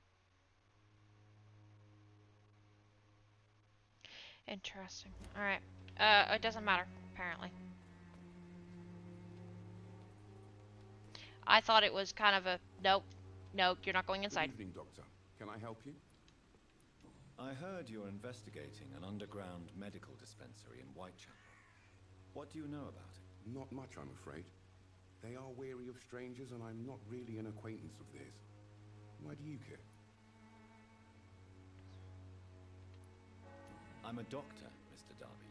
Interesting. Alright. It doesn't matter, apparently. I thought it was kind of a nope. Nope, you're not going Good inside. evening, Doctor. Can I help you? I heard you're investigating an underground medical dispensary in Whitechapel. What do you know about it? Not much, I'm afraid. They are wary of strangers, and I'm not really an acquaintance of theirs. Why do you care? I'm a doctor, Mr. Darby.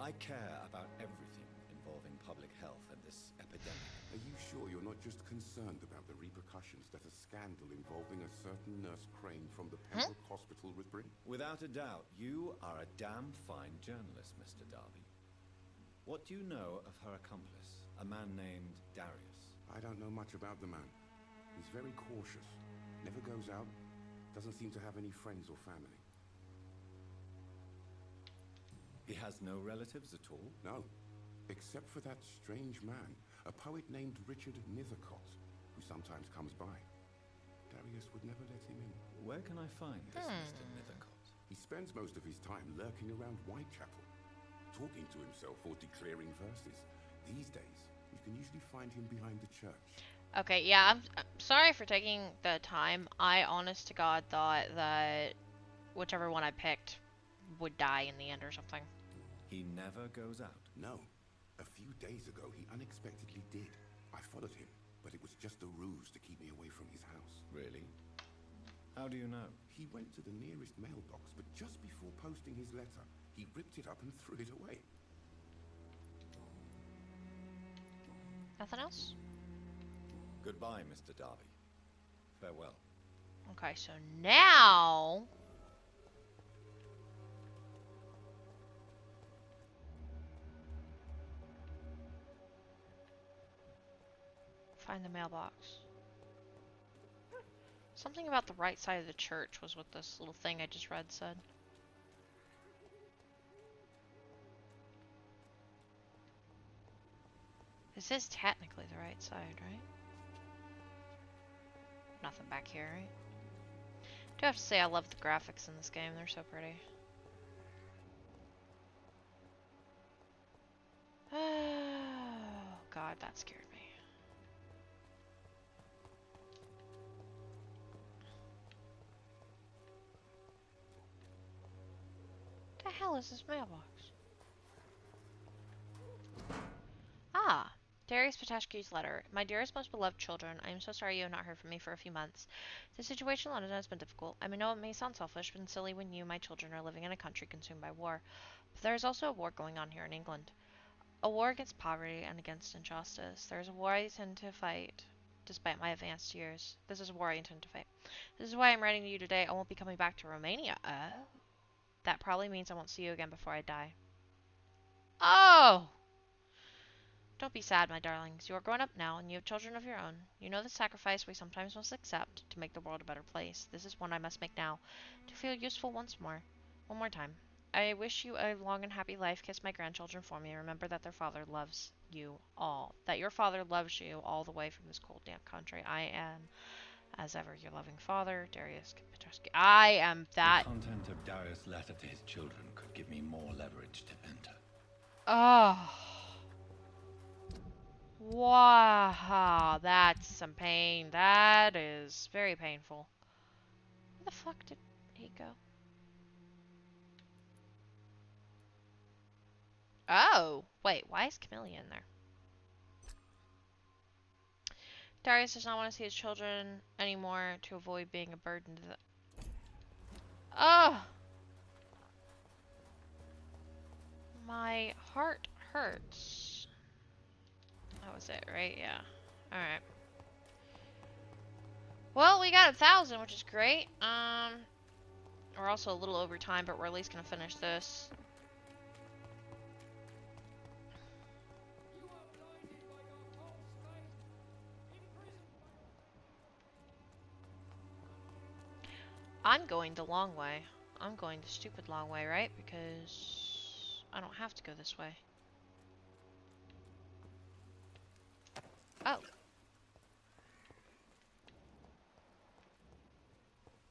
I care about everything involving public health and this epidemic. Are you sure you're not just concerned about the repercussions that a scandal involving a certain Nurse Crane from the Pembroke Hospital would bring? Without a doubt, you are a damn fine journalist, Mr. Darby. What do you know of her accomplice, a man named Darius? I don't know much about the man. He's very cautious, never goes out, doesn't seem to have any friends or family. He has no relatives at all? No, except for that strange man, a poet named Richard Nethercott, who sometimes comes by. Darius would never let him in. Where can I find this Mr. Nethercott? He spends most of his time lurking around Whitechapel, talking to himself or declaring verses. These days, you can usually find him behind the church. Okay, yeah, I'm sorry for taking the time. I honest to God thought that whichever one I picked would die in the end or something. He never goes out? No. A few days ago, he unexpectedly did. I followed him, but it was just a ruse to keep me away from his house. Really? How do you know? He went to the nearest mailbox, but just before posting his letter, he ripped it up and threw it away. Nothing else? Goodbye, Mr. Darby. Farewell. Okay, so now... find the mailbox. Something about the right side of the church was what this little thing I just read said. This is technically the right side, right? Nothing back here, right? I do have to say I love the graphics in this game. They're so pretty. Oh, God, that scared me. What the hell is this mailbox? Ah, Darius Patashki's letter. My dearest, most beloved children, I am so sorry you have not heard from me for a few months. The situation in London has been difficult. I know it may sound selfish and silly when you, my children, are living in a country consumed by war. But there is also a war going on here in England. A war against poverty and against injustice. There is a war I intend to fight, despite my advanced years. This is a war I intend to fight. This is why I'm writing to you today. I won't be coming back to Romania. That probably means I won't see you again before I die. Oh! Don't be sad, my darlings. You are grown up now, and you have children of your own. You know the sacrifice we sometimes must accept to make the world a better place. This is one I must make now, to feel useful once more. One more time. I wish you a long and happy life. Kiss my grandchildren for me. Remember that their father loves you all. That your father loves you all the way from this cold, damp country. I am, as ever, your loving father, Darius Petrovsky. I am that. The content of Darius' letter to his children could give me more leverage to enter. Oh. Wow, that's some pain. That is very painful. Where the fuck did he go? Oh, wait, why is Camellia in there? Darius does not want to see his children anymore to avoid being a burden to the... Oh! My heart hurts. That was it, right? Yeah. Alright. Well, we got 1,000, which is great. We're also a little over time, but we're at least gonna finish this. I'm going the long way. I'm going the stupid long way, right? Because I don't have to go this way. Oh.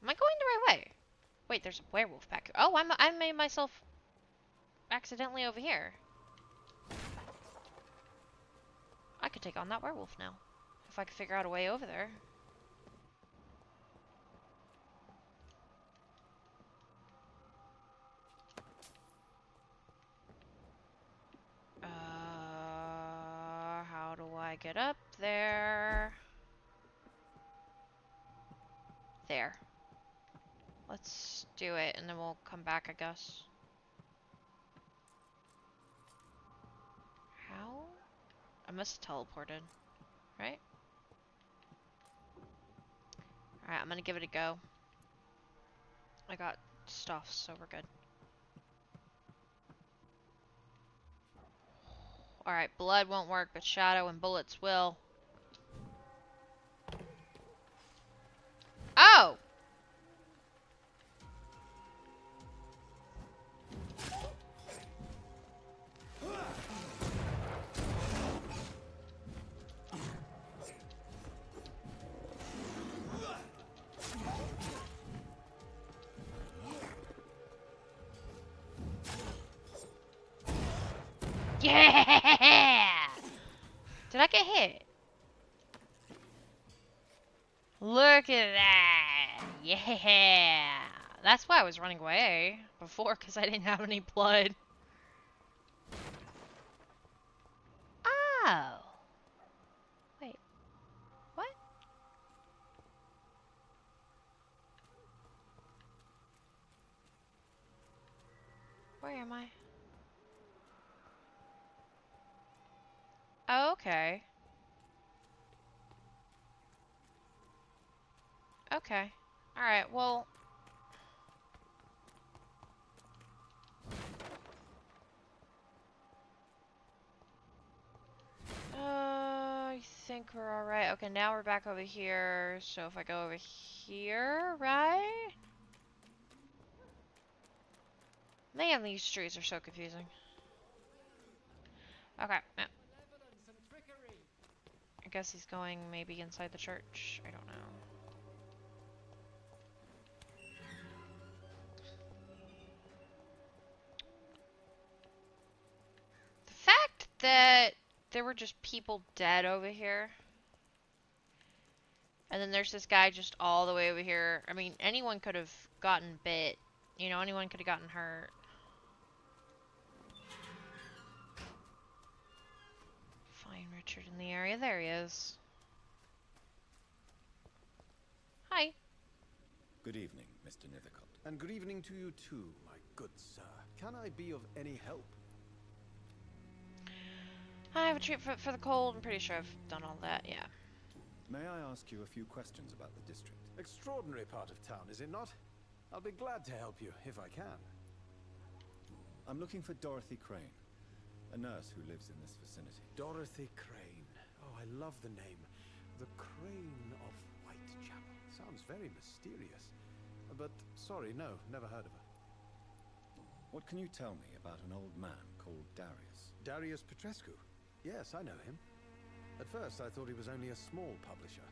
Am I going the right way? Wait, there's a werewolf back here. Oh, I made myself accidentally over here. I could take on that werewolf now. If I could figure out a way over there. How do I get up there? There. Let's do it, and then we'll come back, I guess. How? I must have teleported, right? Alright, I'm gonna give it a go. I got stuff, so we're good. Alright, blood won't work, but shadow and bullets will. Oh! Yeah! Did I get hit? Look at that! Yeah! That's why I was running away before, because I didn't have any blood. Oh! Wait. What? Where am I? Oh, okay. Okay. Alright, well... I think we're alright. Okay, now we're back over here. So if I go over here, right? Man, these streets are so confusing. Okay, yeah. I guess he's going maybe inside the church. I don't know. The fact that there were just people dead over here. And then there's this guy just all the way over here. I mean, anyone could have gotten bit. You know, anyone could have gotten hurt. Find Richard in the area. There he is. Hi. Good evening, Mr. Nethercott. And good evening to you too, my good sir. Can I be of any help? I have a treatment for the cold. I'm pretty sure I've done all that, yeah. May I ask you a few questions about the district? Extraordinary part of town, is it not? I'll be glad to help you, if I can. I'm looking for Dorothy Crane, a nurse who lives in this vicinity. Dorothy Crane. Oh, I love the name. The Crane of Whitechapel. Sounds very mysterious. But, sorry, no, never heard of her. What can you tell me about an old man called Darius? Darius Petrescu? Yes, I know him. At first, I thought he was only a small publisher.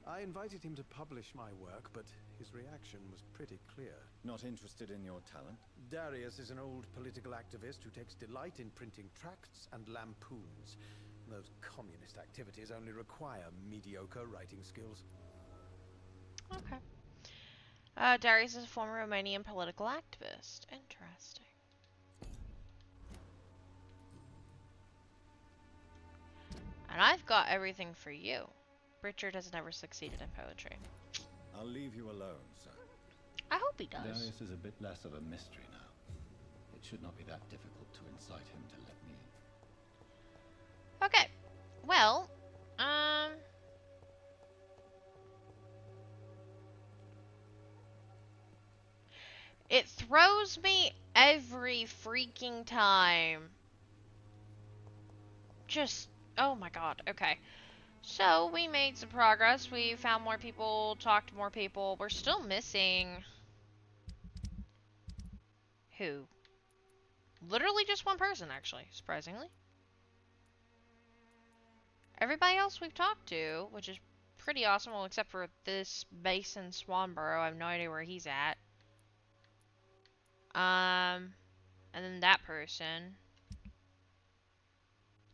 I invited him to publish my work, but his reaction was pretty clear. Not interested in your talent? Darius is an old political activist who takes delight in printing tracts and lampoons. Those communist activities only require mediocre writing skills. Okay. Darius is a former Romanian political activist. Interesting. And I've got everything for you. Richard has never succeeded in poetry. I'll leave you alone, sir. I hope he does. Darius is a bit less of a mystery now. It should not be that difficult to incite him to let me in. Okay. Well, it throws me every freaking time. Just, oh my god, okay. So, we made some progress. We found more people, talked to more people. We're still missing... Who? Literally just one person, actually, surprisingly. Everybody else we've talked to, which is pretty awesome, well, except for this base in Swanborough. I have no idea where he's at. And then that person.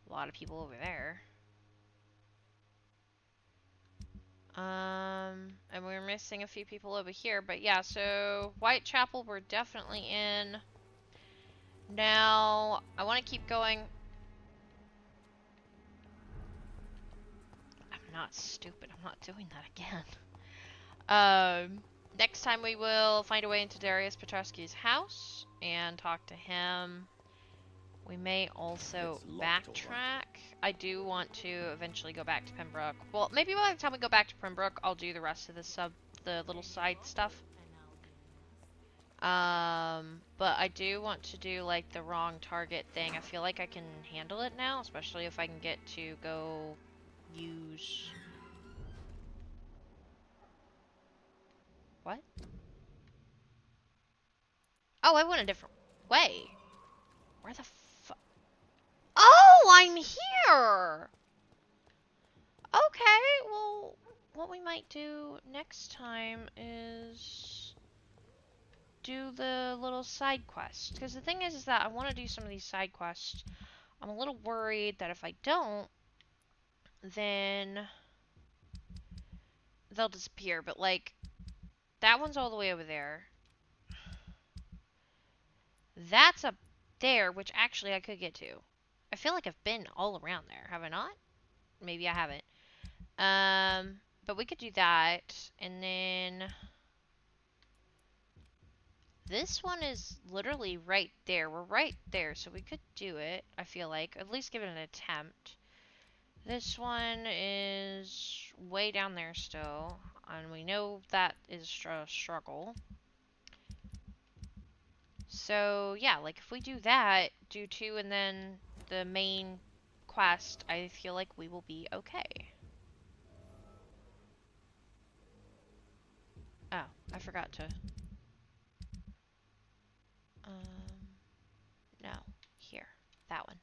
A lot of people over there. And we're missing a few people over here, but yeah, so Whitechapel we're definitely in. Now, I want to keep going. I'm not stupid, I'm not doing that again. Next time we will find a way into Darius Petrovsky's house and talk to him. We may also backtrack. I do want to eventually go back to Pembroke. Well, maybe by the time we go back to Pembroke, I'll do the rest of the little side stuff. But I do want to do like the wrong target thing. I feel like I can handle it now, especially if I can get to go use... What? Oh, I went a different way. Where the fuck? Oh, I'm here! Okay, well, what we might do next time is do the little side quest. Because the thing is that I want to do some of these side quests. I'm a little worried that if I don't, then they'll disappear. But, like, that one's all the way over there. That's up there, which actually I could get to. I feel like I've been all around there. Have I not? Maybe I haven't. But we could do that. And then... This one is literally right there. We're right there, so we could do it, I feel like. At least give it an attempt. This one is way down there still. And we know that is a struggle. So, yeah, like, if we do that, do 2 and then the main quest, I feel like we will be okay. Oh, I forgot to... no, here, that one.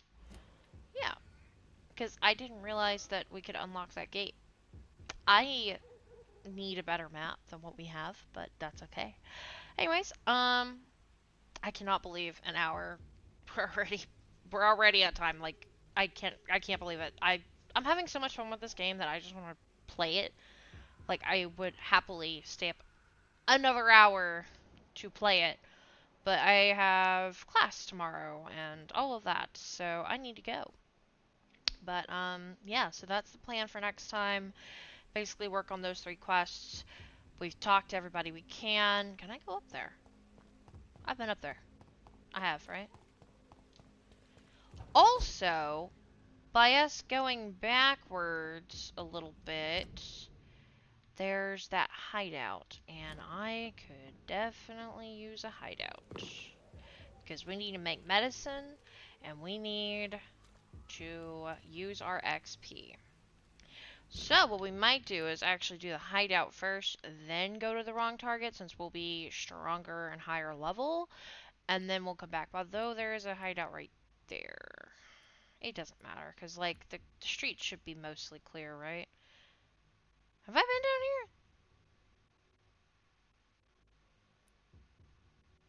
Yeah, because I didn't realize that we could unlock that gate. I need a better map than what we have, but that's okay. Anyways, I cannot believe an hour. We're already at time. Like, I can't believe it. I'm having so much fun with this game that I just want to play it. Like, I would happily stay up another hour to play it. But I have class tomorrow and all of that, so I need to go. But, yeah, so that's the plan for next time. Basically work on those 3 quests. We've talked to everybody we can. Can I go up there? I've been up there. I have, right? Also, by us going backwards a little bit, there's that hideout, and I could definitely use a hideout. Because we need to make medicine, and we need to use our XP. So, what we might do is actually do the hideout first, then go to the wrong target, since we'll be stronger and higher level, and then we'll come back. Although there is a hideout right there. It doesn't matter, because, like, the street should be mostly clear, right? Have I been down here?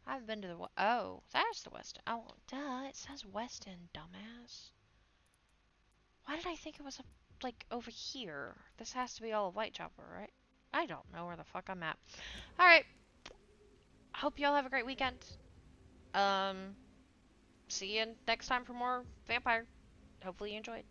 I've been to the... Oh, that's the west... Oh, duh, it says west end, dumbass. Why did I think it was, like, over here? This has to be all of Whitechapel, right? I don't know where the fuck I'm at. Alright. Hope y'all have a great weekend. See you next time for more Vampyr. Hopefully you enjoyed.